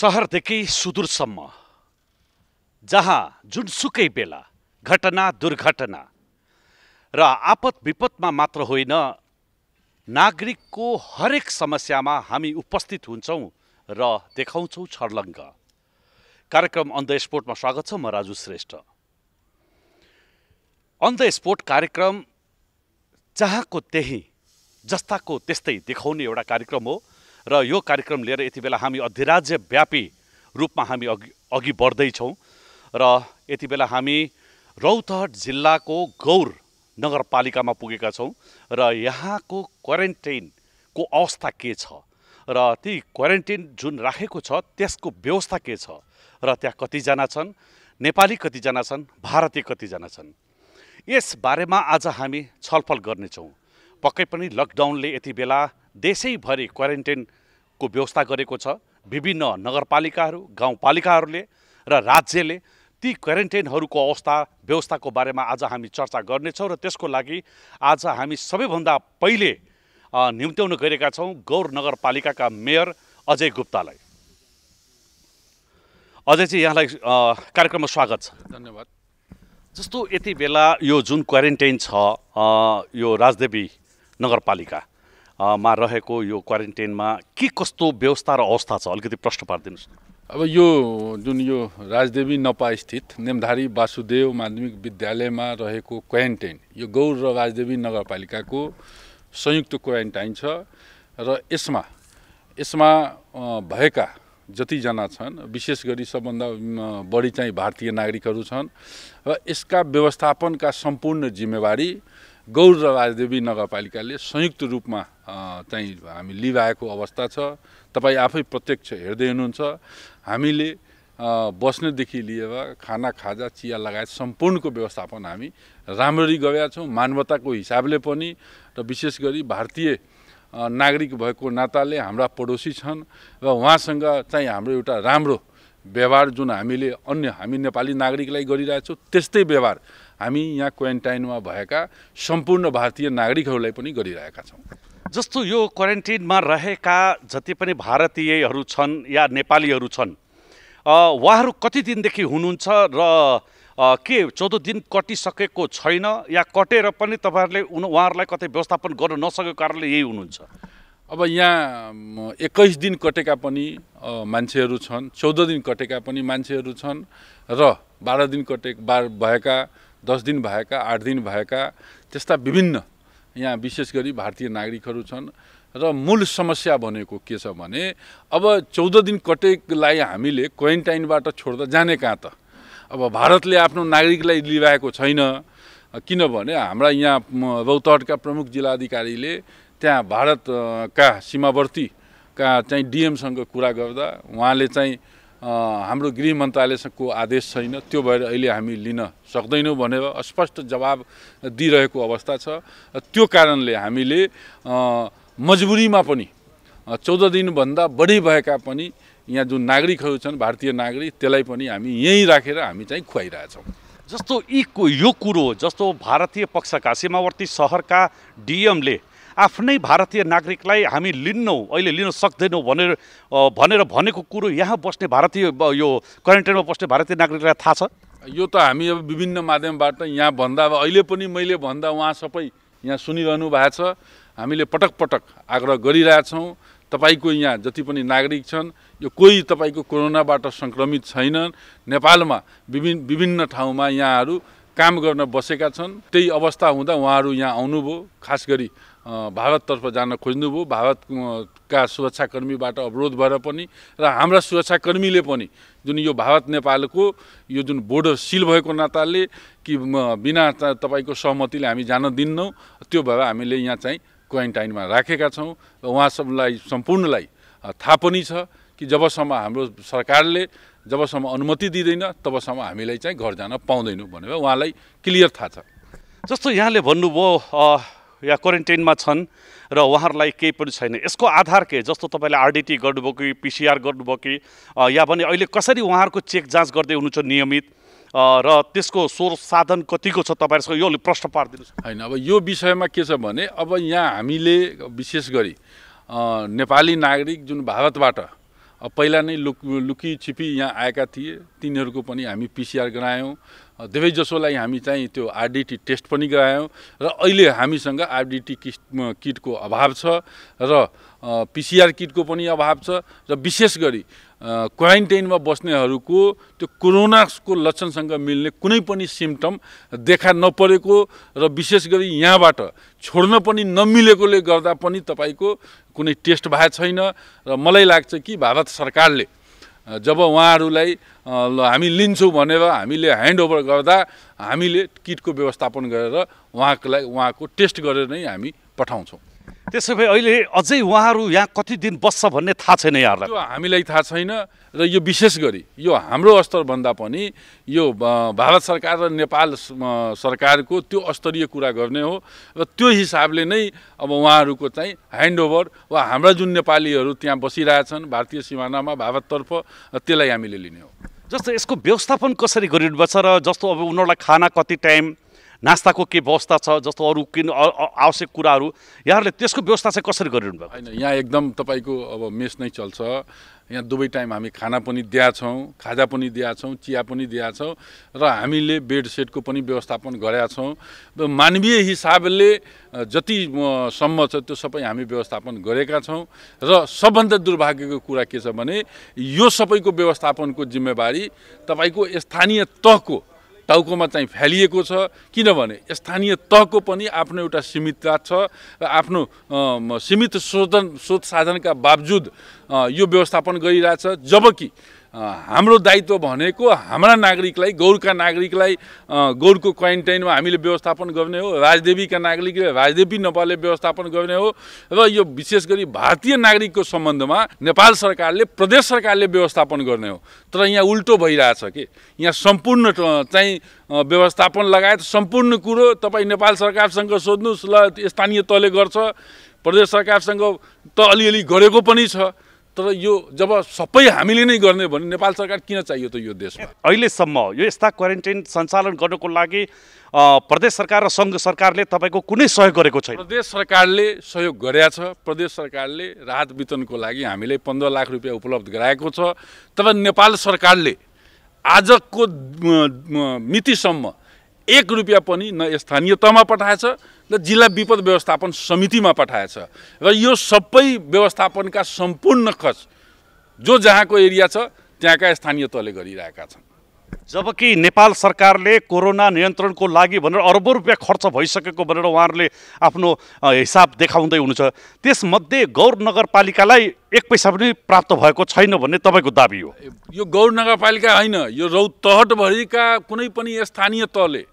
सहरदेखि सुदूरसम्म जहाँ जुनसुकै बेला घटना दुर्घटना र आपत विपदमा मात्र होइन नागरिकको हरेक समस्यामा हामी उपस्थित हुन्छौँ र देखाउँछौँ छर्लङ्ग। कार्यक्रम अन द स्पोर्टमा स्वागत छ। म Raju Shrestha. On the sport कार्यक्रम जहाँको त्यही जस्ताको त्यस्तै देखाउने एउटा कार्यक्रम हो र यो कार्यक्रम लिएर यति बेला हामी अधिराज्यव्यापी रूपमा हामी अघि बढ्दैछौँ र यति बेला हामी रौतहट जिल्लाको गौर नगरपालिकामा पुगेका छौँ र यहाँको क्वारेन्टाइनको अवस्था के छ र ती क्वारेन्टाइन जुन राखेको छ त्यसको व्यवस्था के छ र त्यहाँ कतिजना छन्, नेपाली कतिजना छन्, भारतीय कतिजना छन्, यस बारेमा आज हामी छलफल गर्नेछौँ। पक्कै पनि लकडाउनले यति बेला देशैभरि क्वारेन्टाइनको व्यवस्था गरेको छ। विभिन्न नगरपालिकाहरू, गाउँपालिकाहरूले र राज्यले ती क्वारेन्टाइनहरूको व्यवस्थाको बारेमा आज हामी चर्चा गर्नेछौँ र त्यसको लागि आज हामी सबैभन्दा पहिले निम्त्याउन गएका छौँ गौर नगरपालिकाका मेयर अजय गुप्तालाई। अजयजी, यहाँलाई कार्यक्रममा स्वागत छ। धन्यवाद। जस्तो यति बेला यो जुन क्वारेन्टाइन छ यो राजदेवी नगरपालिकामा रहेको यो क्वारेन्टाइनमा के कस्तो व्यवस्था र अवस्था छ, अलिकति प्रश्न पारिदिनुहोस्। अब यो जुन यो राजदेवी नपा स्थित नेमधारी वासुदेव माध्यमिक विद्यालयमा रहेको क्वारेन्टाइन यो गौर र राजदेवी नगरपालिकाको संयुक्त क्वारेन्टाइन छ र यसमा भएका जतिजना छन् विशेष गरी सबभन्दा बढी चाहिँ भारतीय नागरिकहरू छन् र यसका व्यवस्थापनका सम्पूर्ण जिम्मेवारी गौर र राजदेवी नगरपालिकाले संयुक्त रूपमा चाहिँ हामी लिइरहेको अवस्था छ। तपाईँ आफै प्रत्यक्ष हेर्दै हुनुहुन्छ। हामीले बस्नेदेखि लिएर खाना खाजा चिया लगायत सम्पूर्णको व्यवस्थापन हामी राम्ररी गरेका छौँ। मानवताको हिसाबले पनि र विशेष गरी भारतीय नागरिक भएको नाताले हाम्रा पडोसी छन् र उहाँसँग चाहिँ हाम्रो एउटा राम्रो व्यवहार जुन हामी नेपाली नागरिकलाई गरिरहेछौँ त्यस्तै व्यवहार हामी यहाँ क्वारेन्टाइनमा भएका सम्पूर्ण भारतीय नागरिकहरूलाई पनि गरिरहेका छौँ। जस्तो यो क्वारेन्टाइनमा रहेका जति पनि भारतीयहरू छन् या नेपालीहरू छन् उहाँहरू कति दिनदेखि हुनुहुन्छ र के 14 दिन कटिसकेको छैन या कटेर पनि तपाईँहरूले उहाँहरूलाई कतै व्यवस्थापन गर्न नसकेको कारणले यही हुनुहुन्छ? अब यहाँ 21 दिन कटेका पनि मान्छेहरू छन्, 14 दिन कटेका पनि मान्छेहरू छन् र 12 दिन भएका, 10 दिन भएका, 8 दिन भएका त्यस्ता विभिन्न यहाँ विशेष गरी भारतीय नागरिकहरू छन्। र मूल समस्या भनेको के छ भने अब 14 दिन कटेकोलाई हामीले क्वारेन्टाइनबाट छोड्दा जाने कहाँ त? अब भारतले आफ्नो नागरिकलाई लिइरहेको छैन, किनभने हाम्रा यहाँ रौतहटका प्रमुख जिल्लाधिकारीले त्यहाँ भारतका सीमावर्तीका चाहिँ डिएमसँग कुरा गर्दा उहाँले चाहिँ हाम्रो गृह मन्त्रालयको आदेश छैन, त्यो भएर अहिले हामी लिन सक्दैनौँ भनेर स्पष्ट जवाब दिइरहेको अवस्था छ। त्यो कारणले हामीले मजबुरीमा पनि 14 दिनभन्दा बढी भएका पनि यहाँ जुन नागरिकहरू छन् भारतीय नागरिक त्यसलाई पनि हामी यहीँ राखेर हामी चाहिँ खुवाइरहेछौँ। जस्तो यो कुरो जस्तो भारतीय पक्षका सीमावर्ती सहरका डिएमले आफ्नै भारतीय नागरिकलाई हामी अहिले लिन सक्दैनौँ भनेर भनेको कुरो यहाँ बस्ने भारतीय यो क्वारेन्टाइनमा बस्ने भारतीय नागरिकलाई थाहा छ? यो त हामी अब विभिन्न माध्यमबाट यहाँ भन्दा अब अहिले पनि मैले भन्दा उहाँ सबै यहाँ सुनिरहनु भएको छ। हामीले पटक पटक आग्रह गरिरहेछौँ तपाईको यहाँ जति पनि नागरिक छन् यो कोही तपाईको कोरोनाबाट सङ्क्रमित छैनन्। नेपालमा विभिन्न ठाउँमा यहाँहरू काम गर्न बसेका छन्। त्यही अवस्था हुँदा उहाँहरू यहाँ आउनुभयो, खास गरी भारततर्फ जान खोज्नुभयो। भारतका सुरक्षाकर्मीबाट अवरोध भएर पनि र हाम्रा सुरक्षाकर्मीले पनि जुन यो भारत नेपालको यो जुन बोर्डर सिल भएको नाताले कि बिना तपाईको सहमतिले हामी जान दिन्नौँ, त्यो भएर हामीले यहाँ चाहिँ क्वारेन्टाइनमा राखेका छौँ र उहाँ सबलाई सम्पूर्णलाई थाहा पनि छ कि जबसम्म हाम्रो सरकारले जबसम्म अनुमति दिँदैन तबसम्म हामीलाई चाहिँ घर जान पाउँदैनौँ भनेर उहाँलाई क्लियर थाहा छ। जस्तो यहाँले भन्नुभयो या क्वारेन्टाइनमा छन् र उहाँहरूलाई केही पनि छैन, यसको आधार के? जस्तो तपाईँले आरडिटी गर्नुभयो कि पिसिआर गर्नुभयो कि या भने अहिले कसरी उहाँहरूको चेक जाँच गर्दै हुनुहुन्छ नियमित र त्यसको सोर्स साधन कतिको छ तपाईँहरूसँग, यो प्रश्न पारिदिनुहोस्। होइन, अब यो विषयमा के छ भने अब यहाँ हामीले विशेष गरी नेपाली नागरिक जुन भारतबाट पहिला नै लुकी छिपी यहाँ आएका थिए, तिनीहरूको पनि हामी PCR गरायौँ। धेरैजसोलाई हामी चाहिँ त्यो RDT टेस्ट पनि गरायौँ र अहिले हामीसँग RDT किटको अभाव छ र PCR किटको पनि अभाव छ र विशेष गरी क्वारेन्टाइनमा बस्नेहरूको त्यो कोरोनाको लक्षणसँग मिल्ने कुनै पनि सिम्पटम देखा नपरेको र विशेष गरी यहाँबाट छोड्न पनि नमिलेकोले गर्दा पनि तपाईँको कुनै टेस्ट भएको छैन र मलाई लाग्छ कि भारत सरकारले जब उहाँहरूलाई हामी लिन्छौँ भनेर हामीले ह्यान्डओभर गर्दा हामीले किटको व्यवस्थापन गरेर उहाँको टेस्ट गरेर नै हामी पठाउँछौँ। त्यसो भए अहिले अझै उहाँहरू यहाँ कति दिन बस्छ भन्ने थाहा छैन यहाँहरूलाई? यो हामीलाई थाहा छैन र यो विशेष गरी यो हाम्रो स्तरभन्दा पनि यो भारत सरकार र नेपाल सरकारको त्यो स्तरीय कुरा गर्ने हो र त्यो हिसाबले नै अब उहाँहरूको चाहिँ ह्यान्डओभर वा हाम्रा जुन नेपालीहरू त्यहाँ बसिरहेछन् भारतीय सिमानामा भारततर्फ त्यसलाई हामीले लिने हो। जस्तो यसको व्यवस्थापन कसरी गरिनुपर्छ र जस्तो अब उनीहरूलाई खाना कति टाइम, नास्ताको के व्यवस्था छ, जस्तो अरू किन आवश्यक कुराहरू यहाँहरूले त्यसको व्यवस्था चाहिँ कसरी गरिरहनु भएको? होइन, यहाँ एकदम तपाईँको अब मेस नै चल्छ। यहाँ दुवै टाइम हामी खाना पनि दिएका छौँ, खाजा पनि दिएका छौँ, चिया पनि दिएका छौँ र हामीले बेड सेटको पनि व्यवस्थापन गरेका छौँ। मानवीय हिसाबले जतिसम्म छ त्यो सबै हामी व्यवस्थापन गरेका छौँ र सबभन्दा दुर्भाग्यको कुरा के छ भने यो सबैको व्यवस्थापनको जिम्मेवारी तपाईँको स्थानीय तहको टाउकोमा चाहिँ फैलिएको छ। किनभने स्थानीय तहको पनि आफ्नो एउटा सीमितता छ र आफ्नो सीमित स्रोत साधनका बावजुद यो व्यवस्थापन गरिरहेछ, जबकि हाम्रो दायित्व भनेको हाम्रा नागरिकलाई, गौरका नागरिकलाई गौरको क्वारेन्टाइनमा हामीले व्यवस्थापन गर्ने हो, राजदेवीका नागरिकले राजदेवी नेपालले व्यवस्थापन गर्ने हो र यो विशेष गरी भारतीय नागरिकको सम्बन्धमा नेपाल सरकारले, प्रदेश सरकारले व्यवस्थापन गर्ने हो। तर यहाँ उल्टो भइरहेछ कि यहाँ सम्पूर्ण चाहिँ व्यवस्थापन लगायत सम्पूर्ण कुरो तपाईँ नेपाल सरकारसँग सोध्नुहोस्, ल स्थानीय तहले गर्छ, प्रदेश सरकारसँग त अलिअलि गरेको पनि छ, तर यो जब सबै हामीले नै गर्ने भने नेपाल सरकार किन चाहियो त यो देशमा? अहिलेसम्म यो यस्ता क्वारेन्टाइन सञ्चालन गर्नको लागि प्रदेश सरकार र सङ्घ सरकारले तपाईँको कुनै सहयोग गरेको छैन? प्रदेश सरकारले सहयोग गरेका छ। प्रदेश सरकारले राहत वितरणको लागि हामीलाई 15 लाख रुपियाँ उपलब्ध गराएको छ। तर नेपाल सरकारले आजको मितिसम्म 1 रुपियाँ पनि न स्थानीय तहमा पठाएछ र जिल्ला विपद व्यवस्थापन समितिमा पठाएछ र यो सबै व्यवस्थापनका सम्पूर्ण खर्च जो जहाँको एरिया छ त्यहाँका स्थानीय तहले गरिरहेका छन्। जबकि नेपाल सरकारले कोरोना नियन्त्रणको लागि भनेर अरबौँ रुपियाँ खर्च भइसकेको भनेर उहाँहरूले आफ्नो हिसाब देखाउँदै हुनुहुन्छ, त्यसमध्ये गौर नगरपालिकालाई 1 पैसा पनि प्राप्त भएको छैन भन्ने तपाईँको दाबी हो? यो गौर नगरपालिका होइन, यो रौतहटभरिका कुनै पनि स्थानीय तहले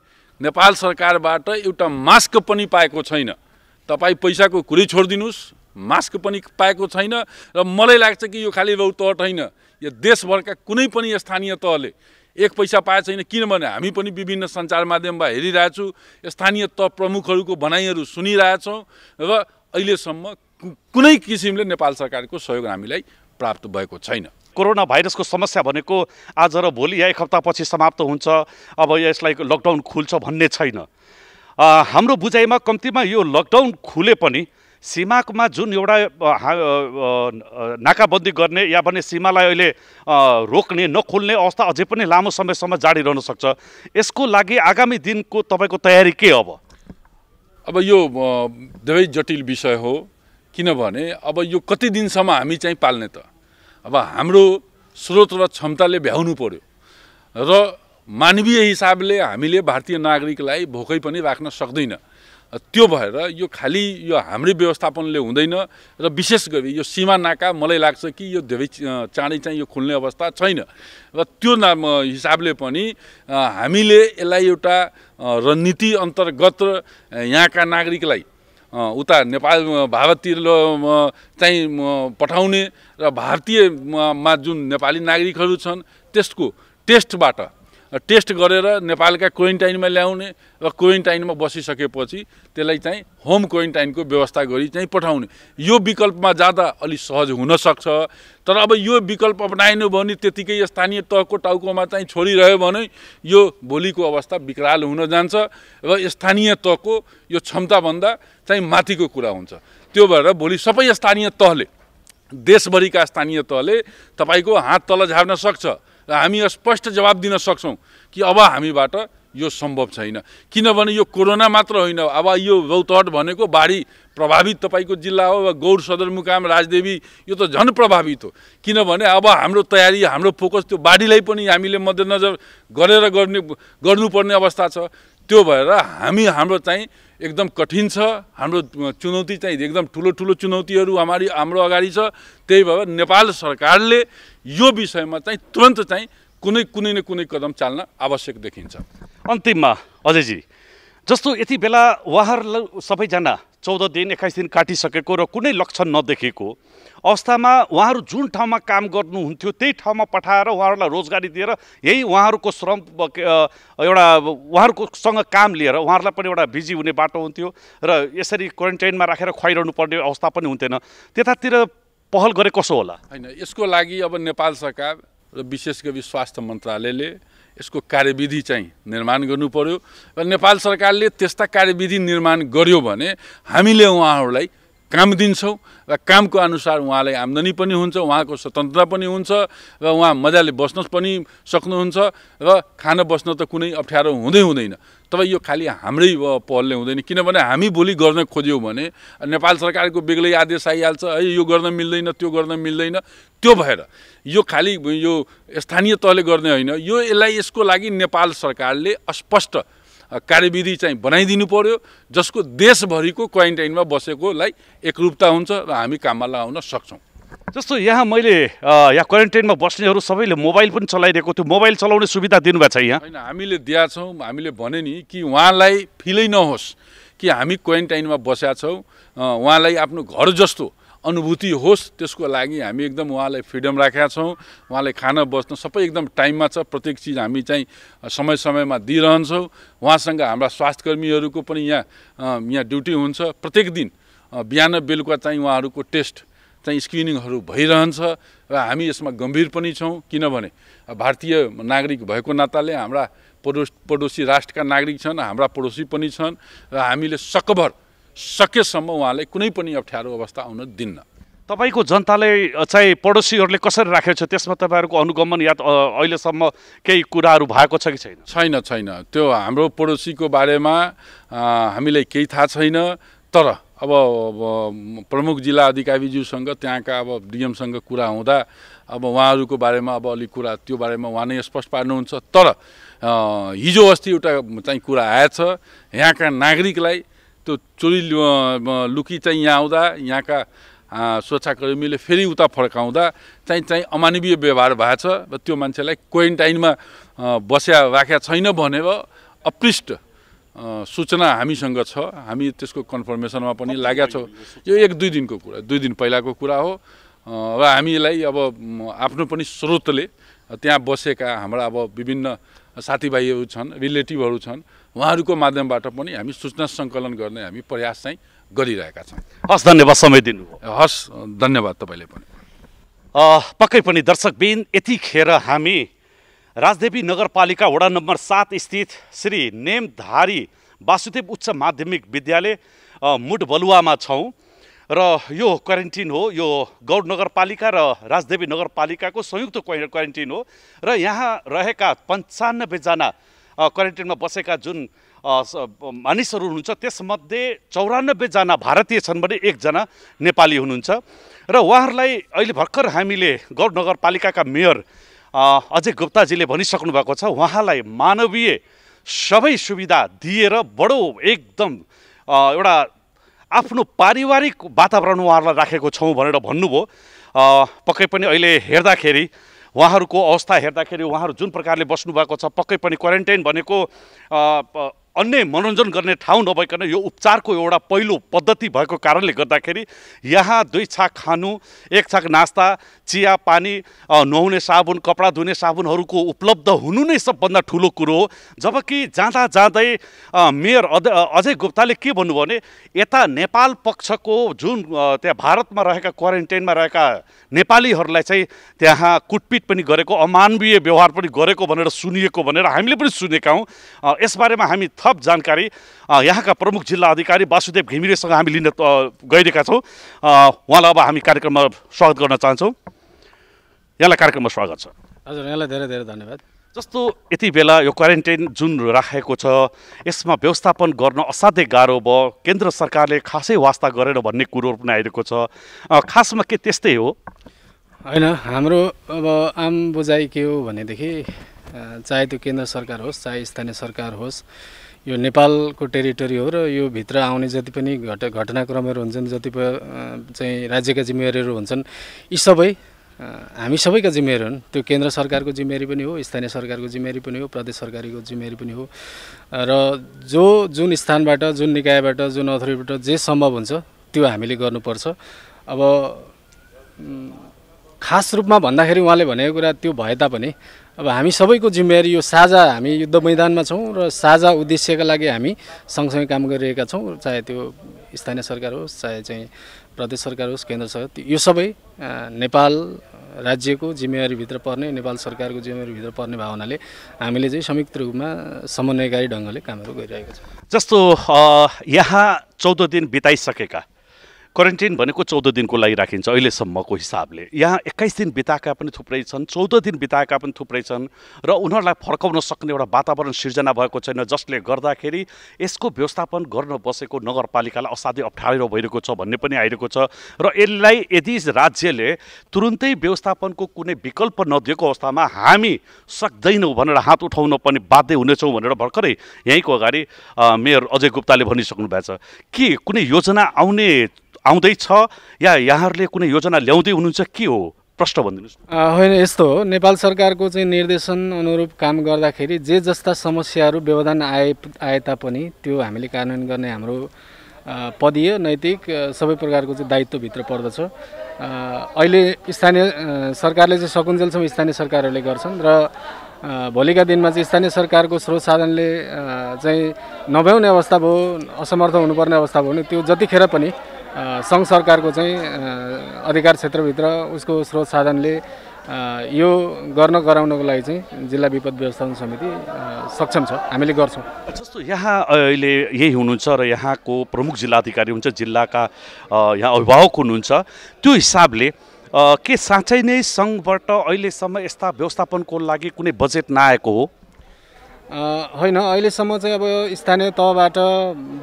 नेपाल सरकारबाट एउटा मास्क पनि पाएको छैन। तपाईँ पैसाको कुरै छोडिदिनुहोस्, मास्क पनि पाएको छैन र मलाई लाग्छ कि यो खालि रौतहट होइन, यो देशभरका कुनै पनि स्थानीय तहले 1 पैसा पाएको छैन। किनभने हामी पनि विभिन्न सञ्चार माध्यममा हेरिरहेछौँ, स्थानीय तह प्रमुखहरूको भनाइहरू सुनिरहेछौँ र अहिलेसम्म कुनै किसिमले नेपाल सरकारको सहयोग हामीलाई प्राप्त भएको छैन। कोरोना भाइरसको समस्या भनेको आज र भोलि या 1 हप्तापछि समाप्त हुन्छ, अब यसलाई लकडाउन खुल्छ भन्ने छैन। हाम्रो बुझाइमा कम्तीमा यो लकडाउन खुले पनि सीमामा जुन एउटा नाकाबन्दी गर्ने या भने सीमालाई अहिले रोक्ने नखोल्ने अवस्था अझै पनि लामो समयसम्म जारी रहन सक्छ। यसको लागि आगामी दिनको तपाईँको तयारी के अब यो धेरै जटिल विषय हो। किनभने अब यो कति दिनसम्म हामी चाहिँ पाल्ने त? अब हाम्रो स्रोत र क्षमताले भ्याउनु पर्यो र मानवीय हिसाबले हामीले भारतीय नागरिकलाई भोकै पनि राख्न सक्दैन। त्यो भएर यो खालि यो हाम्रै व्यवस्थापनले हुँदैन र विशेष गरी यो सीमा नाका मलाई लाग्छ कि यो धेरै चाँडै चाहिँ यो खुल्ने अवस्था छैन र त्यो हिसाबले पनि हामीले यसलाई एउटा रणनीति अन्तर्गत यहाँका नागरिकलाई उता नेपाल भारततिर चाहिँ पठाउने र भारतीयमा जुन नेपाली नागरिकहरू छन् त्यसको टेस्ट गरेर नेपालका क्वारेन्टाइनमा ल्याउने र क्वारेन्टाइनमा बसिसकेपछि त्यसलाई चाहिँ होम क्वारेन्टाइनको व्यवस्था गरी चाहिँ पठाउने। यो विकल्पमा जाँदा अलि सहज हुन सक्छ। तर अब यो विकल्प अपनाएन भने त्यतिकै स्थानीय तहको टाउकोमा चाहिँ छोडिरह्यो भने यो भोलिको अवस्था विकराल हुन जान्छ र स्थानीय तहको यो क्षमताभन्दा चाहिँ माथिको कुरा हुन्छ। त्यो भएर भोलि सबै स्थानीय तहले देशभरिका स्थानीय तहले तपाईँको हात तल झार्न सक्छ र हामी स्पष्ट जवाब दिन सक्छौँ कि अब हामीबाट यो सम्भव छैन। किनभने यो कोरोना मात्र होइन, अब यो रौतहट भनेको बाढी प्रभावित तपाईँको जिल्ला हो, गौर सदरमुकाम राजदेवी यो त झन् प्रभावित हो। किनभने अब हाम्रो तयारी, हाम्रो फोकस त्यो बाढीलाई पनि हामीले मध्यनजर गरेर गर्नुपर्ने अवस्था छ। त्यो भएर हाम्रो चाहिँ एकदम कठिन छ, हाम्रो चुनौती चाहिँ एकदम ठुलो ठुलो चुनौतीहरू हाम्रो अगाडि छ। त्यही भएर नेपाल सरकारले यो विषयमा चाहिँ तुरन्त चाहिँ कुनै न कुनै कदम चाल्न आवश्यक देखिन्छ। अन्तिममा अजयजी, जस्तो यति बेला उहाँहरू सबैजना 14 दिन 21 दिन काटिसकेको र कुनै लक्षण नदेखेको अवस्थामा उहाँहरू जुन ठाउँमा काम गर्नुहुन्थ्यो त्यही ठाउँमा पठाएर उहाँहरूलाई रोजगारी दिएर यही उहाँहरूको श्रम एउटा उहाँहरूकोसँग काम लिएर उहाँहरूलाई पनि एउटा बिजी हुने बाटो हुन्थ्यो र यसरी क्वारेन्टाइनमा राखेर खुवाइरहनु पर्ने अवस्था पनि हुन्थेन। त्यतातिर पहल गरे कसो होला? होइन, यसको लागि अब नेपाल सरकार र विशेष गरी स्वास्थ्य मन्त्रालयले यसको कार्यविधि चाहिँ निर्माण गर्नु पर्यो र नेपाल सरकारले त्यस्ता कार्यविधि निर्माण गर्यो भने हामीले उहाँहरूलाई काम दिन्छौँ र कामको अनुसार उहाँलाई आम्दानी पनि हुन्छ, उहाँको स्वतन्त्रता पनि हुन्छ र उहाँ मजाले बस्न पनि सक्नुहुन्छ र खान बस्न त कुनै अप्ठ्यारो हुँदैन। तब यो खालि हाम्रै पहलले हुँदैन, किनभने हामी भोलि गर्न खोज्यौँ भने नेपाल सरकारको बेग्लै आदेश आइहाल्छ, है यो गर्न मिल्दैन, त्यो गर्न मिल्दैन। त्यो भएर यो खालि यो स्थानीय तहले गर्ने होइन, यसलाई यसको लागि नेपाल सरकारले स्पष्ट कार्यविधि चाहिँ बनाइदिनु पर्यो, जसको देशभरिको क्वारेन्टाइनमा बसेकोलाई एकरूपता हुन्छ र हामी काममा लगाउन सक्छौँ। जस्तो यहाँ मैले यहाँ क्वारेन्टाइनमा बस्नेहरू सबैले मोबाइल पनि चलाइरहेको थियो, मोबाइल चलाउने सुविधा दिनुभएको छ यहाँ? होइन, हामीले दिएका छौँ। हामीले भने नि कि उहाँलाई फिलै नहोस् कि हामी क्वारेन्टाइनमा बसेका छौँ, उहाँलाई आफ्नो घर जस्तो अनुभूति होस्, त्यसको लागि हामी एकदम उहाँलाई फ्रिडम राखेका छौँ। उहाँलाई खान बस्न सबै एकदम टाइममा छ, प्रत्येक चिज हामी चाहिँ समय समयमा दिइरहन्छौँ। उहाँसँग हाम्रा स्वास्थ्यकर्मीहरूको पनि यहाँ ड्युटी हुन्छ। प्रत्येक दिन बिहान बेलुका चाहिँ उहाँहरूको टेस्ट चाहिँ स्क्रिनिङहरू भइरहन्छ र हामी यसमा गम्भीर पनि छौँ। किनभने भारतीय नागरिक भएको नाताले हाम्रा पडोसी राष्ट्रका नागरिक छन्, हाम्रा पडोसी पनि छन् र हामीले सकेसम्म उहाँलाई कुनै पनि अप्ठ्यारो अवस्था आउन दिन्न। तपाईँको जनताले चाहिँ पडोसीहरूले कसरी राखेको छ, त्यसमा तपाईँहरूको अनुगमन या अहिलेसम्म केही कुराहरू भएको छ कि छैन? छैन। त्यो हाम्रो पडोसीको बारेमा हामीलाई केही थाहा छैन। तर अब प्रमुख जिल्ला अधिकारीज्यूसँग त्यहाँका अब डिएमसँग कुरा हुँदा अब उहाँहरूको बारेमा अब अलिक कुरा त्यो बारेमा उहाँ नै स्पष्ट पार्नुहुन्छ। तर हिजो अस्ति एउटा चाहिँ कुरा आएछ, यहाँका नागरिकलाई त्यो चोरी लुकी चाहिँ यहाँ आउँदा यहाँका सुरक्षाकर्मीले फेरि उता फर्काउँदा चाहिँ अमानवीय व्यवहार भएछ र त्यो मान्छेलाई क्वारेन्टाइनमा राखेका छैन भनेर अपृष्ट सूचना हामीसँग छ। हामी त्यसको कन्फर्मेसनमा पनि लागेका छौँ। यो 1-2 दिनको कुरा, 2 दिन पहिलाको कुरा हो र हामीलाई अब आफ्नो पनि स्रोतले त्यहाँ बसेका हाम्रा अब विभिन्न साथीभाइहरू छन्, रिलेटिभहरू छन्, उहाँहरूको माध्यमबाट पनि हामी सूचना सङ्कलन गर्ने हामी प्रयास चाहिँ गरिरहेका छौँ। हस्, धन्यवाद समय दिनुभयो। हस्, धन्यवाद तपाईँले पनि। पक्कै पनि दर्शकबिन, यतिखेर हामी राजदेवी नगरपालिका वडा नम्बर 7 स्थित श्री नेमधारी वासुदेव उच्च माध्यमिक विद्यालय मुडबलुवामा छौँ र यो क्वारेन्टिन हो। यो गौड नगरपालिका र राजदेवी नगरपालिकाको संयुक्त क्वारेन्टिन हो र यहाँ रहेका 95 जना क्वारेन्टिनमा बसेका जुन मानिसहरू हुनुहुन्छ त्यसमध्ये 94 जना भारतीय छन् भने 1 जना नेपाली हुनुहुन्छ र उहाँहरूलाई अहिले भर्खर हामीले गौड नगरपालिकाका मेयर अजय गुप्ताजीले भनिसक्नु भएको छ, उहाँलाई मानवीय सबै सुविधा दिएर बडो एकदम एउटा आफ्नो पारिवारिक वातावरण उहाँहरूलाई राखेको छौँ भनेर भन्नुभयो। पक्कै पनि अहिले हेर्दाखेरि उहाँहरूको अवस्था हेर्दाखेरि उहाँहरू जुन प्रकारले बस्नुभएको छ, पक्कै पनि क्वारेन्टाइन भनेको अन्य मनोरञ्जन गर्ने ठाउँ नभइकन यो उपचारको एउटा पहिलो पद्धति भएको कारणले गर्दाखेरि यहाँ 2 छाक खानु, 1 छाक नास्ता, चिया पानी, नुहाउने साबुन, कपडा धुने साबुनहरूको उपलब्ध हुनु नै सबभन्दा ठुलो कुरो हो। जबकि जाँदै मेयर अजय गुप्ताले के भन्नुभयो भने यता नेपाल पक्षको जुन त्यहाँ भारतमा रहेका क्वारेन्टाइनमा रहेका नेपालीहरूलाई चाहिँ त्यहाँ कुटपिट पनि गरेको, अमानवीय व्यवहार पनि गरेको भनेर सुनिएको भनेर हामीले पनि सुनेका हौँ। यसबारेमा हामी थप थप जानकारी यहाँका प्रमुख जिल्ला अधिकारी वासुदेव घिमिरेसँग हामी लिन गइरहेका छौँ। उहाँलाई अब हामी कार्यक्रममा स्वागत गर्न चाहन्छौँ। यहाँलाई कार्यक्रममा स्वागत छ। हजुर, यहाँलाई धेरै धेरै धन्यवाद। जस्तो यति बेला यो क्वारेन्टाइन जुन राखेको छ यसमा व्यवस्थापन गर्न असाध्यै गाह्रो भयो, केन्द्र सरकारले खासै वास्ता गरेर भन्ने कुरो पनि आइरहेको छ। खासमा के त्यस्तै हो? होइन, हाम्रो अब आम बुझाइ के हो भनेदेखि चाहे त्यो केन्द्र सरकार होस् चाहे स्थानीय सरकार होस्, यो नेपालको टेरिटोरी हो र यो भित्र आउने जति पनि घटनाक्रमहरू हुन्छन्, जति चाहिँ राज्यका जिम्मेवारीहरू हुन्छन्, यी सबै हामी सबैका जिम्मेवारी हुन्। त्यो केन्द्र सरकारको जिम्मेवारी पनि हो, स्थानीय सरकारको जिम्मेवारी पनि हो, प्रदेश सरकारको जिम्मेवारी पनि हो। र जुन स्थानबाट, जुन निकायबाट, जुन अथोरिटीबाट जे सम्भव हुन्छ त्यो हामीले गर्नुपर्छ। अब खास रूपमा भन्दाखेरि उहाँले भनेको कुरा त्यो भए तापनि अब हामी सबैको जिम्मेवारी यो साझा, हामी युद्ध मैदानमा छौँ र साझा उद्देश्यका लागि हामी सँगसँगै काम गरिरहेका छौँ। चाहे त्यो स्थानीय सरकार होस्, चाहे चाहिँ प्रदेश सरकार होस्, केन्द्र सरकार, यो सबै नेपाल राज्यको जिम्मेवारीभित्र पर्ने, नेपाल सरकारको जिम्मेवारीभित्र पर्ने भावनाले हामीले चाहिँ संयुक्त रूपमा समन्वयकारी ढङ्गले कामहरू गरिरहेका छौँ। जस्तो यहाँ 14 दिन बिताइसकेका, क्वारेन्टाइन भनेको 14 दिनको लागि राखिन्छ अहिलेसम्मको हिसाबले। यहाँ 21 दिन बिताएका पनि थुप्रै छन्, 14 दिन बिताएका पनि थुप्रै छन् र उनीहरूलाई फर्काउन सक्ने एउटा वातावरण सिर्जना भएको छैन, जसले गर्दाखेरि यसको व्यवस्थापन गर्न बसेको नगरपालिकालाई असाध्यै अप्ठ्यारो भइरहेको छ भन्ने पनि आइरहेको छ। र यसलाई यदि राज्यले तुरुन्तै व्यवस्थापनको कुनै विकल्प नदिएको अवस्थामा हामी सक्दैनौँ भनेर हात उठाउन पनि बाध्य हुनेछौँ भनेर भर्खरै यहीँको अगाडि मेयर अजय गुप्ताले भनिसक्नु भएको छ। के कुनै योजना आउँदैछ या यहाँहरूले कुनै योजना ल्याउँदै हुनुहुन्छ, के हो प्रश्न भनिदिनुहोस्। होइन, यस्तो हो, नेपाल सरकारको चाहिँ निर्देशन अनुरूप काम गर्दाखेरि जे जस्ता समस्याहरू व्यवधान आए तापनि त्यो हामीले कार्यान्वयन गर्ने हाम्रो पदीय नैतिक सबै प्रकारको चाहिँ दायित्वभित्र पर्दछ। अहिले स्थानीय सरकारले चाहिँ सकुन्जेलसम्म स्थानीय सरकारहरूले गर्छन् र भोलिका दिनमा चाहिँ स्थानीय सरकारको स्रोत साधनले चाहिँ नभ्याउने अवस्था भयो, असमर्थ हुनुपर्ने अवस्था भयो भने त्यो जतिखेर पनि सङ्घ सरकारको चाहिँ अधिकार क्षेत्रभित्र उसको स्रोत साधनले यो गराउनको लागि चाहिँ जिल्ला विपद व्यवस्थापन समिति सक्षम छ, हामीले गर्छौँ। जस्तो यहाँ अहिले यही हुनुहुन्छ र यहाँको प्रमुख जिल्लाधिकारी हुन्छ, जिल्लाका यहाँ अभिभावक हुनुहुन्छ, त्यो हिसाबले के साँच्चै नै सङ्घबाट अहिलेसम्म यस्ता व्यवस्थापनको लागि कुनै बजेट नआएको हो? होइन, अहिलेसम्म चाहिँ अब स्थानीय तहबाट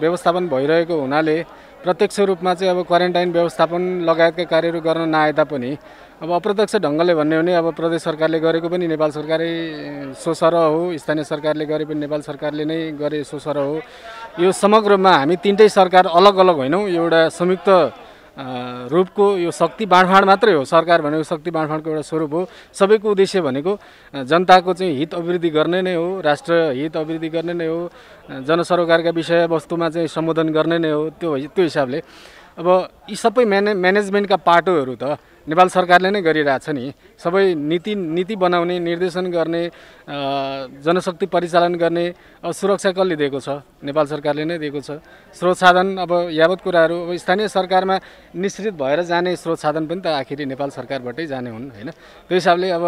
व्यवस्थापन भइरहेको हुनाले प्रत्यक्ष रूपमा चाहिँ अब क्वारेन्टाइन व्यवस्थापन लगायतका कार्यहरू गर्न नआए तापनि अब अप्रत्यक्ष ढङ्गले भन्ने हो भने अब प्रदेश सरकारले गरेको पनि नेपाल सरकारै सोसरह हो, स्थानीय सरकारले गरे पनि नेपाल सरकारले नै गरे सोसरह हो। यो समग्रमा हामी तिनटै सरकार अलग अलग होइनौँ, एउटा संयुक्त रूपको यो शक्ति बाँडफाँड मात्रै हो। सरकार भनेको शक्ति बाँडफाँडको एउटा स्वरूप हो। सबैको उद्देश्य भनेको जनताको चाहिँ हित अभिवृद्धि गर्ने नै हो, राष्ट्र हित अभिवृद्धि गर्ने नै हो, जनसरोकारका विषयवस्तुमा चाहिँ सम्बोधन गर्ने नै हो। त्यो हिसाबले अब यी सबै म्यानेजमेन्टका पाटोहरू त नेपाल सरकारले नै गरिरहेछ नि। सबै नीति बनाउने, निर्देशन गर्ने, जनशक्ति परिचालन गर्ने सुरक्षा कसले दिएको छ? नेपाल सरकारले नै दिएको छ। स्रोत साधन अब यावत कुराहरू अब स्थानीय सरकारमा निश्चित भएर जाने स्रोत साधन पनि त आखिरी नेपाल सरकारबाटै जाने हुन् होइन। त्यो हिसाबले अब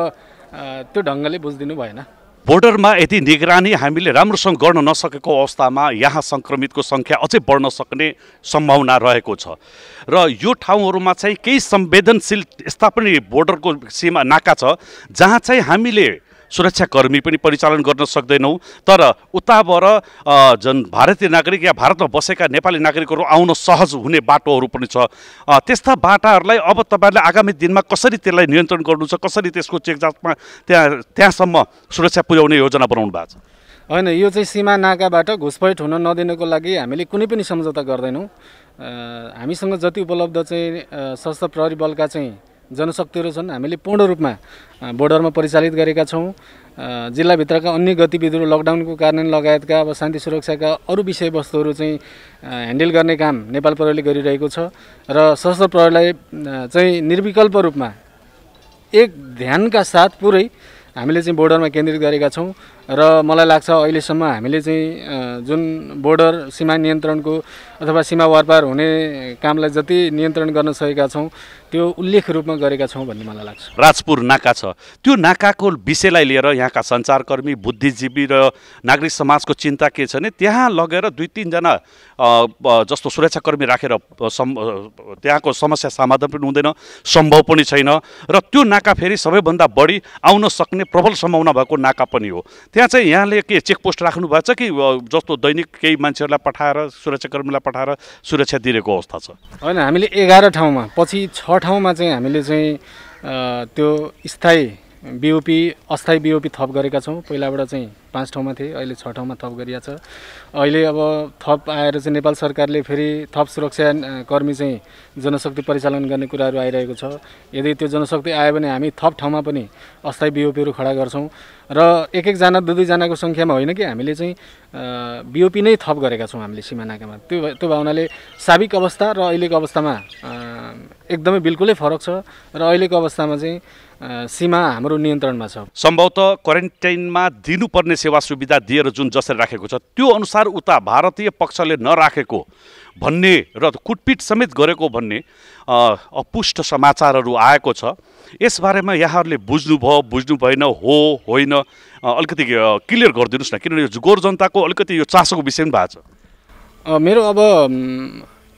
त्यो ढङ्गले बुझिदिनु भएन। बोर्डरमा यदि निगरानी हामीले राम्रोसँग गर्न नसकेको अवस्थामा यहाँ सङ्क्रमितको सङ्ख्या अझै बढ्न सक्ने सम्भावना रहेको छ र यो ठाउँहरूमा चाहिँ केही संवेदनशील यस्ता पनि बोर्डरको सीमा नाका छ जहाँ चाहिँ हामीले सुरक्षाकर्मी पनि परिचालन गर्न सक्दैनौँ, तर उताबाट जुन भारतीय नागरिक या भारतमा बसेका नेपाली नागरिकहरू आउन सहज हुने बाटोहरू पनि छ। त्यस्ता बाटाहरूलाई अब तपाईँहरूले आगामी दिनमा कसरी त्यसलाई नियन्त्रण गर्नु छ, कसरी त्यसको चेकजाँचमा त्यहाँसम्म सुरक्षा पुर्याउने योजना बनाउनु भएको छ? होइन, यो चाहिँ सीमा नाकाबाट घुसपैठ हुन नदिनको लागि हामीले कुनै पनि सम्झौता गर्दैनौँ। हामीसँग जति उपलब्ध चाहिँ सशस्त्र प्रहरी बलका चाहिँ जनशक्तिहरू छन्, हामीले पूर्ण रूपमा बोर्डरमा परिचालित गरेका छौँ। जिल्लाभित्रका अन्य गतिविधिहरू, लकडाउनको कारण लगायतका अब शान्ति सुरक्षाका अरू विषयवस्तुहरू चाहिँ ह्यान्डल गर्ने काम नेपाल प्रहरीले गरिरहेको छ र सशस्त्र प्रहरीलाई चाहिँ निर्विकल्प रूपमा एक ध्यानका साथ पुरै हामीले चाहिँ बोर्डरमा केन्द्रित गरेका छौँ र मलाई लाग्छ अहिलेसम्म हामीले चाहिँ जुन बोर्डर सीमा नियन्त्रणको अथवा सीमा वारपार हुने कामलाई जति नियन्त्रण गर्न सकेका छौँ त्यो उल्लेख रूपमा गरेका छौँ भन्ने मलाई लाग्छ। राजपुर नाका छ, त्यो नाकाको विषयलाई लिएर यहाँका सञ्चारकर्मी, बुद्धिजीवी र नागरिक समाजको चिन्ता के छ भने त्यहाँ लगेर 2-3 जना जस्तो सुरक्षाकर्मी राखेर त्यहाँको समस्या समाधान पनि हुँदैन, सम्भव पनि छैन र त्यो नाका फेरि सबैभन्दा बढी आउन सक्ने प्रबल सम्भावना भएको नाका पनि हो। त्यहाँ चाहिँ यहाँले के चेकपोस्ट राख्नु भएको छ कि जस्तो दैनिक केही मान्छेहरूलाई पठाएर सुरक्षाकर्मीलाई पठाएर सुरक्षा दिएको अवस्था छ? होइन, हामीले 11 ठाउँमा, पछि 6 ठाउँमा चाहिँ हामीले चाहिँ त्यो अस्थायी बिओपी थप गरेका छौँ। पहिलाबाट चाहिँ 5 ठाउँमा थिए, अहिले 6 ठाउँमा थप गरिएको छ। अहिले अब थप आएर चाहिँ नेपाल सरकारले फेरि थप सुरक्षा कर्मी चाहिँ जनशक्ति परिचालन गर्ने कुराहरू आइरहेको छ। यदि त्यो जनशक्ति आयो भने हामी थप ठाउँमा पनि अस्थायी बिओपीहरू खडा गर्छौँ र 1-1 जना 2-2 जनाको सङ्ख्यामा होइन कि हामीले चाहिँ बिओपी नै थप गरेका छौँ हामीले सीमानाकामा। त्यो भावनाले साबिक अवस्था र अहिलेको अवस्थामा एकदमै बिल्कुलै फरक छ र अहिलेको अवस्थामा चाहिँ सीमा हाम्रो नियन्त्रणमा छ। सम्भवतः क्वारेन्टाइनमा दिनुपर्ने सेवा सुविधा दिएर जुन जसरी राखेको छ त्यो अनुसार उता भारतीय पक्षले नराखेको भन्ने र कुटपिट समेत गरेको भन्ने अपुष्ट समाचारहरू आएको छ। यसबारेमा यहाँहरूले बुझ्नु भएन, हो होइन, अलिकति क्लियर गरिदिनुहोस् न, किनभने गोर जनताको अलिकति यो चासोको विषय पनि भएको छ। मेरो अब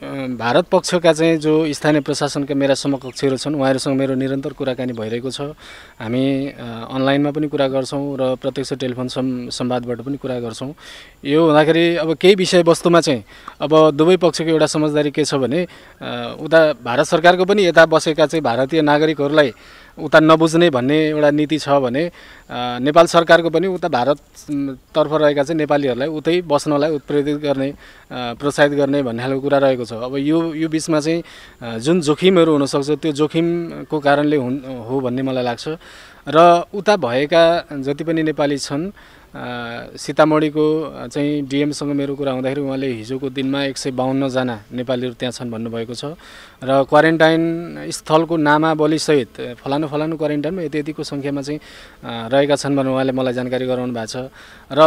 भारत पक्षका चाहिँ जो स्थानीय प्रशासनका मेरा समकक्षहरू छन् उहाँहरूसँग मेरो निरन्तर कुराकानी भइरहेको छ। हामी अनलाइनमा पनि कुरा गर्छौँ र प्रत्यक्ष टेलिफोन संवादबाट पनि कुरा गर्छौँ। यो हुँदाखेरि अब केही विषयवस्तुमा चाहिँ अब दुवै पक्षको एउटा समझदारी के छ भने उता भारत सरकारको पनि यता बसेका चाहिँ भारतीय नागरिकहरूलाई उता नबुझ्ने भन्ने एउटा नीति छ भने नेपाल सरकारको पनि उता भारततर्फ रहेका चाहिँ नेपालीहरूलाई उतै बस्नलाई उत्प्रेरित गर्ने, प्रोत्साहित गर्ने भन्ने खालको कुरा रहेको छ। अब यो बिचमा चाहिँ जुन जोखिमहरू हुनसक्छ त्यो जोखिमको कारणले हो भन्ने मलाई लाग्छ र उता भएका जति पनि नेपाली छन् सीतामढीको चाहिँ डिएमसँग मेरो कुरा हुँदाखेरि उहाँले हिजोको दिनमा 152 जना नेपालीहरू त्यहाँ छन् भन्नुभएको छ र क्वारेन्टाइन स्थलको नामावलीसहित फलानु क्वारेन्टाइनमा यतिको सङ्ख्यामा चाहिँ रहेका छन् भनेर उहाँले मलाई जानकारी गराउनु भएको छ र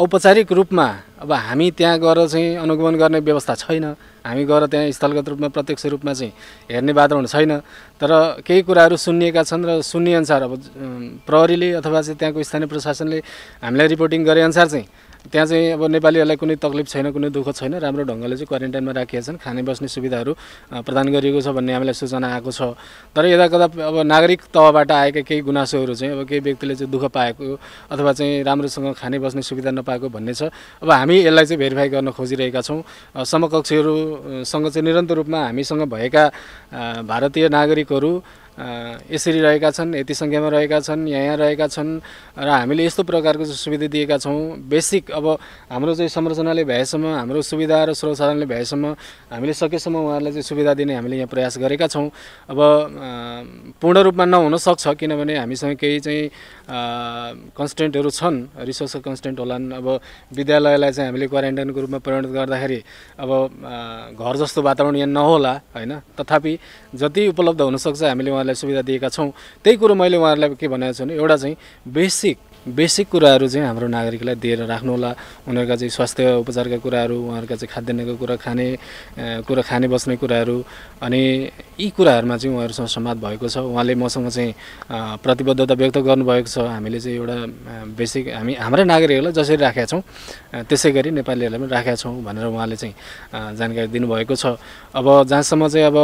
औपचारिक रूपमा अब हामी त्यहाँ गएर चाहिँ अनुगमन गर्ने व्यवस्था छैन। हामी गएर त्यहाँ स्थलगत रूपमा प्रत्यक्ष रूपमा चाहिँ हेर्ने वातावरण छैन। तर केही कुराहरू सुनिएका छन् र सुन्ने अनुसार अब प्रहरीले अथवा चाहिँ त्यहाँको स्थानीय प्रशासनले हामीलाई रिपोर्टिङ गरे अनुसार चाहिँ त्यहाँ चाहिँ अब नेपालीहरूलाई कुनै तकलिफ छैन, कुनै दुःख छैन, राम्रो ढङ्गले चाहिँ क्वारेन्टाइनमा राखिएका छन्, खाने बस्ने सुविधाहरू प्रदान गरिएको छ भन्ने हामीलाई सूचना आएको छ। तर यदाकदा अब नागरिक तहबाट आएका केही गुनासोहरू चाहिँ अब केही व्यक्तिले चाहिँ दुःख पाएको अथवा चाहिँ राम्रोसँग खाने बस्ने सुविधा नपाएको भन्ने छ। अब हामी यसलाई चाहिँ भेरिफाई गर्न खोजिरहेका छौँ। समकक्षहरूसँग चाहिँ निरन्तर रूपमा हामीसँग भएका भारतीय नागरिकहरू यसरी रहेका छन्, यति सङ्ख्यामा रहेका छन्, यहाँ रहेका छन् र हामीले यस्तो प्रकारको सुविधा दिएका छौँ। बेसिक अब हाम्रो चाहिँ संरचनाले भएसम्म, हाम्रो सुविधा र स्रोत साधनले भएसम्म हामीले सकेसम्म उहाँहरूलाई चाहिँ सुविधा दिने हामीले यहाँ प्रयास गरेका छौँ। अब पूर्ण रूपमा नहुन सक्छ किनभने हामीसँग केही चाहिँ कन्स्टेन्टहरू छन्, रिसोर्सको कन्स्टेन्ट होलान्। अब विद्यालयलाई चाहिँ हामीले क्वारेन्टाइनको रूपमा परिणत गर्दाखेरि अब घर जस्तो वातावरण यहाँ नहोला होइन, तथापि जति उपलब्ध हुनसक्छ हामीले उहाँहरूलाई सुविधा दिएका छौँ। त्यही कुरो मैले उहाँहरूलाई के भनेको छु भने एउटा चाहिँ बेसिक कुराहरू चाहिँ हाम्रो नागरिकलाई दिएर राख्नु होला। उनीहरूका चाहिँ स्वास्थ्य उपचारका कुराहरू, उहाँहरूका चाहिँ खाद्यान्नको कुरा, खाने बस्ने कुराहरू, अनि यी कुराहरूमा चाहिँ उहाँहरूसँग संवाद भएको छ। उहाँले मसँग चाहिँ प्रतिबद्धता व्यक्त गर्नुभएको छ। हामीले चाहिँ एउटा बेसिक हाम्रा नागरिकहरूलाई जसरी राखेका छौँ त्यसै गरी नेपालीहरूलाई पनि राखेका छौँ भनेर उहाँले चाहिँ जानकारी दिनुभएको छ। अब जहाँसम्म चाहिँ अब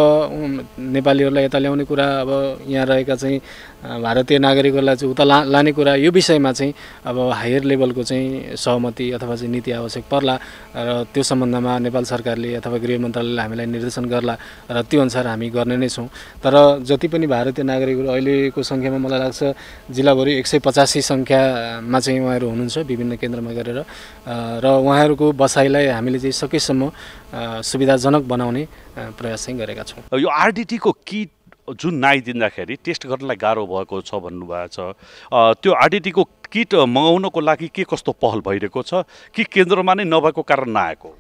नेपालीहरूलाई यता ल्याउने कुरा, अब यहाँ रहेका चाहिँ भारतीय नागरिकहरूलाई चाहिँ उता लाने कुरा, यो विषयमा चाहिँ अब हायर लेभलको चाहिँ सहमति अथवा चाहिँ नीति आवश्यक पर्ला र त्यो सम्बन्धमा नेपाल सरकारले अथवा गृह मन्त्रालयले हामीलाई निर्देशन गर्ला र त्यो अनुसार हामी गर्ने नै छौँ। तर जति पनि भारतीय नागरिकहरू अहिलेको सङ्ख्यामा मलाई लाग्छ जिल्लाभरि 185 सङ्ख्यामा चाहिँ उहाँहरू हुनुहुन्छ विभिन्न केन्द्रमा गरेर र उहाँहरूको बसाइलाई हामीले चाहिँ सकेसम्म सुविधाजनक बनाउने प्रयास चाहिँ गरेका छौँ। यो आरडिटीको किट जुन नआइदिँदाखेरि टेस्ट गर्नलाई गाह्रो भएको छ भन्नुभएको छ, त्यो आरडिटीको किट मगाउनको लागि के कस्तो पहल भइरहेको छ कि केन्द्रमा नै नभएको कारण नआएको?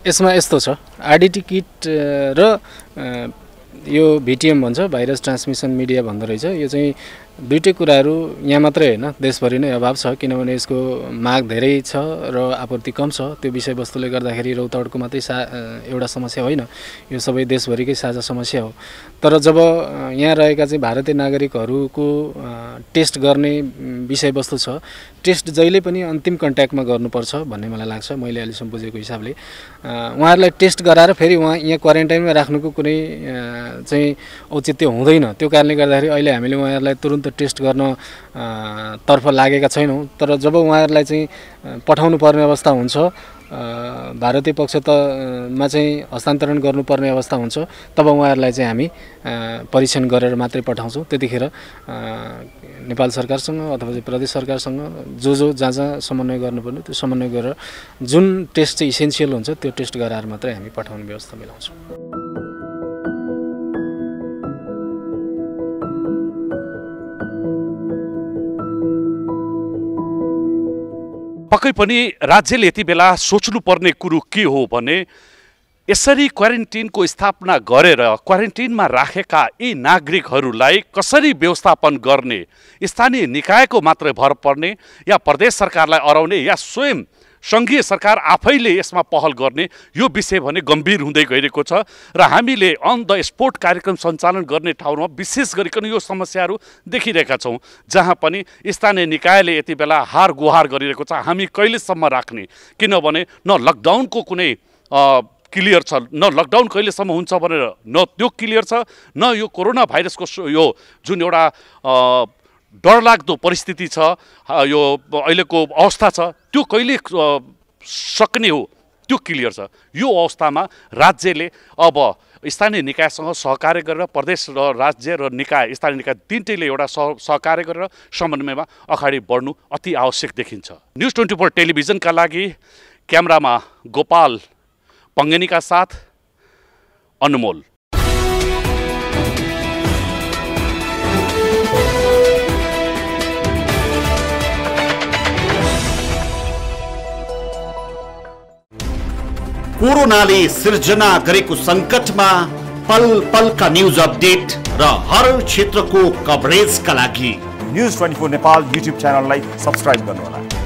यसमा यस्तो छ, आरडिटी किट र यो भिटिएम भन्छ, भाइरस ट्रान्समिसन मिडिया भन्दो रहेछ। यो चाहिँ दुईटै कुराहरू यहाँ मात्रै होइन देशभरि नै अभाव छ, किनभने यसको माग धेरै छ र आपूर्ति कम छ। त्यो विषयवस्तुले गर्दाखेरि रौतहटको मात्रै एउटा समस्या होइन, यो सबै देशभरिकै साझा समस्या हो। तर जब यहाँ रहेका चाहिँ भारतीय नागरिकहरूको टेस्ट गर्ने विषयवस्तु छ, टेस्ट जहिले पनि अन्तिम कन्ट्याक्टमा गर्नुपर्छ भन्ने मलाई लाग्छ। मैले अहिलेसम्म बुझेको हिसाबले उहाँहरूलाई टेस्ट गराएर फेरि यहाँ क्वारेन्टाइनमा राख्नुको कुनै चाहिँ औचित्य हुँदैन। त्यो कारणले गर्दाखेरि अहिले हामीले उहाँहरूलाई तुरुन्त टेस्ट गर्न तर्फ लागेका छैनौँ। तर जब उहाँहरूलाई चाहिँ पठाउनु पर्ने अवस्था हुन्छ, भारतीय पक्षमा चाहिँ हस्तान्तरण गर्नुपर्ने अवस्था हुन्छ, तब उहाँहरूलाई चाहिँ हामी परीक्षण गरेर मात्रै पठाउँछौँ। त्यतिखेर नेपाल सरकारसँग अथवा चाहिँ प्रदेश सरकारसँग जो जहाँ समन्वय गर्नुपर्ने त्यो समन्वय गरेर जुन टेस्ट चाहिँ इसेन्सियल हुन्छ त्यो टेस्ट गराएर मात्रै हामी पठाउने व्यवस्था मिलाउँछौँ। पक्कै पनि राज्यले यति बेला सोच्नुपर्ने कुरो के हो भने यसरी क्वारेन्टिनको स्थापना गरेर क्वारेन्टिनमा राखेका यी नागरिकहरूलाई कसरी व्यवस्थापन गर्ने, स्थानीय निकायको मात्रै भर पर्ने या प्रदेश सरकारलाई अराउने या स्वयं सङ्घीय सरकार आफैले यसमा पहल गर्ने, यो विषय भने गम्भीर हुँदै गइरहेको छ। र हामीले अन द स्पोट कार्यक्रम सञ्चालन गर्ने ठाउँमा विशेष गरिकन यो समस्याहरू देखिरहेका छौँ, जहाँ पनि स्थानीय निकायले यति बेला हार गुहार गरिरहेको छ हामी कहिलेसम्म राख्ने, किनभने न लकडाउनको कुनै क्लियर छ, न लकडाउन कहिलेसम्म हुन्छ भनेर न त्यो क्लियर छ, न यो कोरोना भाइरसको यो जुन एउटा डरलाग्दो परिस्थिति छ, यो अहिलेको अवस्था छ, त्यो कहिले सक्ने हो त्यो क्लियर छ। यो अवस्थामा राज्यले अब स्थानीय निकायसँग सहकार्य गरेर प्रदेश र राज्य र निकाय स्थानीय निकाय तिनटैले एउटा सहकार्य गरेर समन्वयमा अगाडि बढ्नु अति आवश्यक देखिन्छ। न्युज 24 टेलिभिजनका लागि क्यामेरामा गोपाल पङ्गेनीका साथ अनमोल। कोरोनाले सिर्जना गरेको सङ्कटमा पल पलका न्युज अपडेट र हर क्षेत्रको कभरेजका लागि न्युज 24 नेपाल युट्युब च्यानललाई सब्स्क्राइब गर्नुहोला।